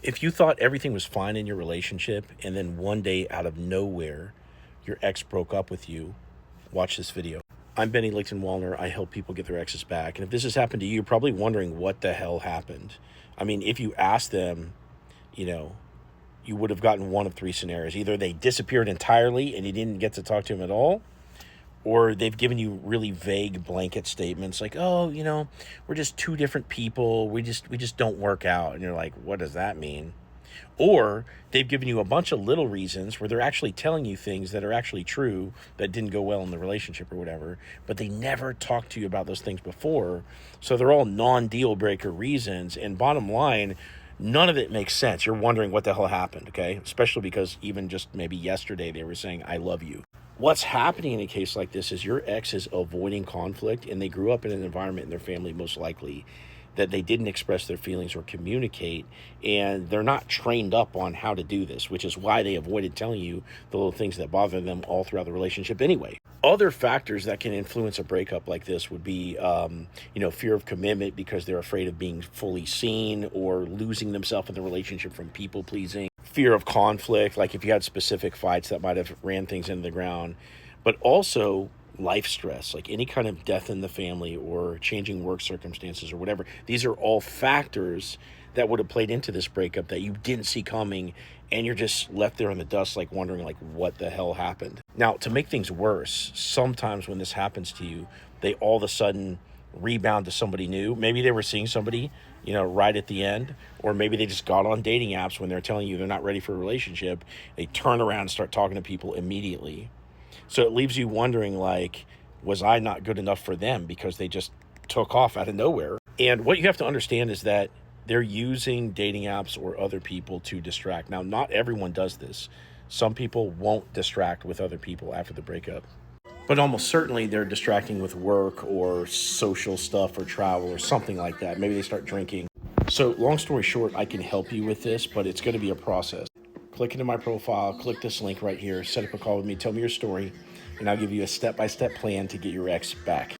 If you thought everything was fine in your relationship and then one day out of nowhere your ex broke up with you, watch this video. I'm Benny Licton Wallner. I help people get their exes back. And if this has happened to you, you're probably wondering what the hell happened. I mean, if you ask them, you know, you would have gotten one of three scenarios. Either they disappeared entirely and you didn't get to talk to them at all, or they've given you really vague blanket statements like, "Oh, we're just two different people. We just don't work out." And you're like, "What does that mean?" Or they've given you a bunch of little reasons where they're actually telling you things that are actually true that didn't go well in the relationship or whatever, but they never talked to you about those things before. So they're all non-deal breaker reasons. And bottom line, none of it makes sense. You're wondering what the hell happened, okay? Especially because even just maybe yesterday they were saying, "I love you." What's happening in a case like this is your ex is avoiding conflict, and they grew up in an environment in their family, most likely, that they didn't express their feelings or communicate, and they're not trained up on how to do this, which is why they avoided telling you the little things that bother them all throughout the relationship anyway. Other factors that can influence a breakup like this would be, fear of commitment because they're afraid of being fully seen or losing themselves in the relationship from people pleasing. Fear of conflict, like if you had specific fights that might have ran things into the ground, but also life stress, like any kind of death in the family or changing work circumstances or whatever. These are all factors that would have played into this breakup that you didn't see coming, and you're just left there in the dust like wondering like what the hell happened. Now, to make things worse, sometimes when this happens to you, they all of a sudden rebound to somebody new. Maybe they were seeing somebody, right at the end, or maybe they just got on dating apps when they're telling you they're not ready for a relationship. They turn around and start talking to people immediately. So it leaves you wondering, like, was I not good enough for them because they just took off out of nowhere? And what you have to understand is that they're using dating apps or other people to distract. Now, not everyone does this. Some people won't distract with other people after the breakup. But almost certainly they're distracting with work or social stuff or travel or something like that. Maybe they start drinking. So, long story short, I can help you with this, but it's going to be a process. Click into my profile, click this link right here, set up a call with me, tell me your story, and I'll give you a step by step plan to get your ex back.